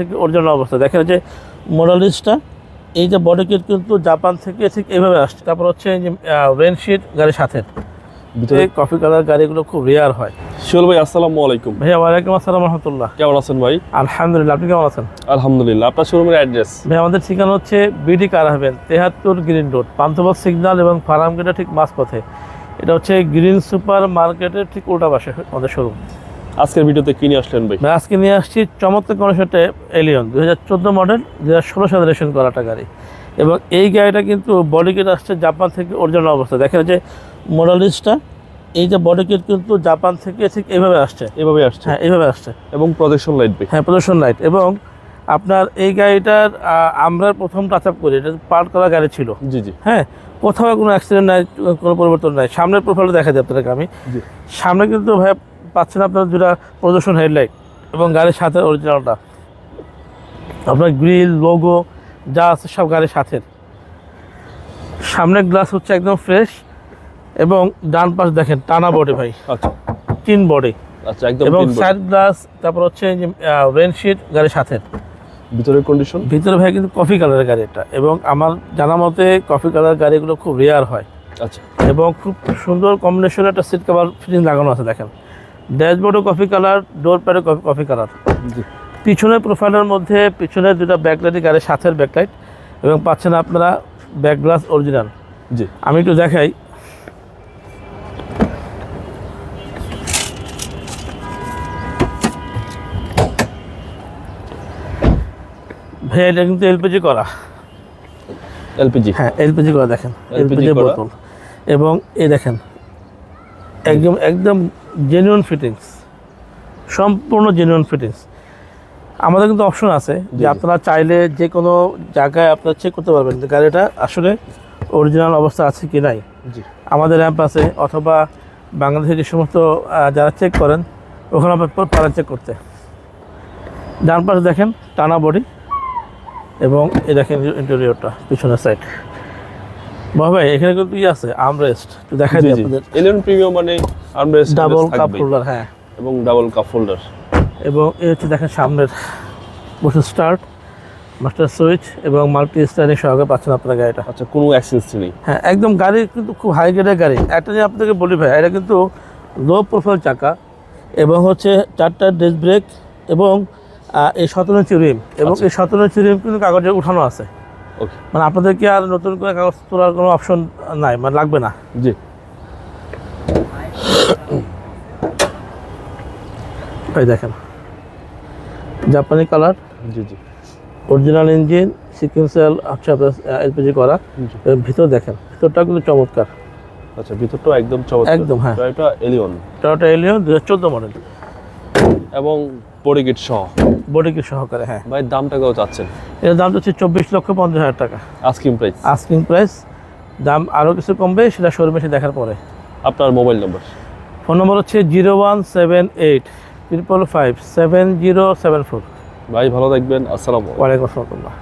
থেকে অরিজিনাল অবস্থা দেখেন যে মডেলিস্টটা এই যে বডি কিট কিন্তু জাপান থেকে ঠিক এইভাবে আসছে। তারপর হচ্ছে এই যে রেনশিট গাড়ির সাথে ভিতরে কফি কালার গাড়িগুলো খুব রেয়ার হয়। শিওল ভাই আসসালামু আলাইকুম। ভাইয়া ওয়ালাইকুম আসসালাম রহমতুল্লাহ। কেমন আছেন ভাই? আলহামদুলিল্লাহ, আপনি কেমন আছেন? আলহামদুলিল্লাহ। আপনার শোরুমের অ্যাড্রেস? ভাই আমাদের ঠিকানা হচ্ছে BD car haven 73 green road, Panthapath signal এবং ফার্ম গেটের ঠিক মাঝপথে। এটা হচ্ছে গ্রিন সুপার মার্কেটের ঠিক উল্টা পাশে আমাদের শোরুম। আজকের ভিডিওতে কি নিয়ে আসলেন ভাই? আজকে নিয়ে আসছি চমৎকার কনসেপ্টে এলিয়ন 2014 মডেল, 2016 সালে রেশন করা একটা গাড়ি। এবং এই গাড়িটা কিন্তু বডি কিট আসছে জাপান থেকে অরিজিনাল অবস্থা। দেখেন যে মডেলিস্টটা এই যে বডি কিট কিন্তু জাপান থেকে ঠিক এইভাবে আসছে। হ্যাঁ, এইভাবে আসছে। এবং প্রজেকশন লাইট ভাই? হ্যাঁ, প্রজেকশন লাইট। এবং আপনার এই গাড়িটার আমরা প্রথম টাচ আপ করি, এটা পার্ট করা গাড়ি ছিল। জি জি। হ্যাঁ, কোথাও কোনো অ্যাক্সিডেন্ট নাই, কোনো পরিবর্তন নাই। সামনের প্রোফাইলটা দেখা যায় আপনাদেরকে আমি। সামনে কিন্তু ভাই পাচ্ছেন আপনার যেটা প্রদর্শন হেডলাইট এবং গাড়ির সাথে অরিজিনালটা আপনার গ্রিল লোগো যা আছে সব গাড়ির সাথে। সামনের গ্লাস হচ্ছে একদম ফ্রেশ এবং ডান পাশ দেখেন টানা বডি ভাই। আচ্ছা, তিন বডি। আচ্ছা, একদম এবং সাইড গ্লাস, তারপর হচ্ছে রেনশিট গাড়ির সাথে। ভিতরের কন্ডিশন? ভিতরে ভাই কিন্তু কফি কালারের গাড়ি এটা, এবং আমার জানা মতে কফি কালার গাড়িগুলো খুব রেয়ার হয়। আচ্ছা। এবং খুব সুন্দর কম্বিনেশনের একটা সিট কভার ফিটিং লাগানো আছে দেখেন। ড্যাশবোর্ডও কফি কালার, ডোর প্যাডও কফি কালার। পিছনের প্রোফাইলের মধ্যে পিছনে দুটা ব্যাকলাইট গাড়ির সাথের ব্যাকলাইট, এবং পাচ্ছেন আপনারা ব্যাক গ্লাস অরিজিনাল। জি, আমি একটু দেখাই। ভাই এটা কিন্তু এলপিজি করা। এলপিজি? হ্যাঁ, এলপিজি করা দেখেন, এলপিজি বোতল। এবং এই দেখেন একদম একদম জেনুইন ফিটিংস, সম্পূর্ণ জেনুইন ফিটিংস। আমাদের কিন্তু অপশন আছে যে আপনারা চাইলে যে কোনো জায়গায় আপনারা চেক করতে পারবেন যে গাড়িটা আসলে অরিজিনাল অবস্থা আছে কি নাই। আমাদের র্যাম্প আছে, অথবা বাংলাদেশের যে সমস্ত যারা চেক করেন ওখানে আপনার পারেন চেক করতে। ডান পাশে দেখেন টানা বডি, এবং এই দেখেন ইন্টেরিয়রটা পিছনের সাইড। ভাই এখানে কিন্তু আছে আর্মরেস্ট, একটু দেখাই দিই আপনাদের। এলিয়ন প্রিমিয়াম মানে আর্মরেস্ট, ডাবল কাপ হোল্ডার। হ্যাঁ, এবং ডাবল কাপ হোল্ডার। এবং এই হচ্ছে দেখেন সামনের বসে স্টার্ট, মাস্টার সুইচ এবং মাল্টি স্টারিং সহকারে পাচ্ছেন আপনার গাড়িটা। আচ্ছা, কোনো অ্যাক্সেস নেই? হ্যাঁ, একদম গাড়ি কিন্তু খুব হাই গ্রেডের গাড়ি। একটা যে আপনাদেরকে বলি ভাই, এটা কিন্তু লো প্রোফাইল চাকা, এবং হচ্ছে 4টা ডিস্ক ব্রেক, এবং এই 17 ইঞ্চি রিম। এবং এই 17 ইঞ্চি রিম কিন্তু কাগজে উঠানো আছে। ওকে, মানে আপনাদেরকে আর নতুন করে কাগজ তোলার কোনো অপশন নাই, মানে লাগবে না। জি। ভাই দেখেন জাপানি কালার। জি জি। অরিজিনাল ইঞ্জিন, সিকুয়েন্সিয়াল হচ্ছে আপনার এলপিজি করা। ভিতর দেখেন, ভিতরটা কিন্তু চমৎকার। আচ্ছা, ভিতরটা একদম চমৎকার। একদম। হ্যাঁ, এটা এলিয়ন, টয়োটা এলিয়ন 2014 মডেল, এবং বডি কিট সহ। বডি কিট সহকারে। হ্যাঁ ভাই, দামটা কত চাচ্ছেন? এর দামটা হচ্ছে 24,50,000 টাকা আস্কিং প্রাইস। Asking price. দাম আরও কিছু কমবে, সেটা শোরুমে এসে দেখার পরে। আপনার মোবাইল নম্বর? ফোন নম্বর হচ্ছে 0178 555 7074। ভাই ভালো থাকবেন। আসসালামু আলাইকুম। ওয়ালাইকুম আসসালাম।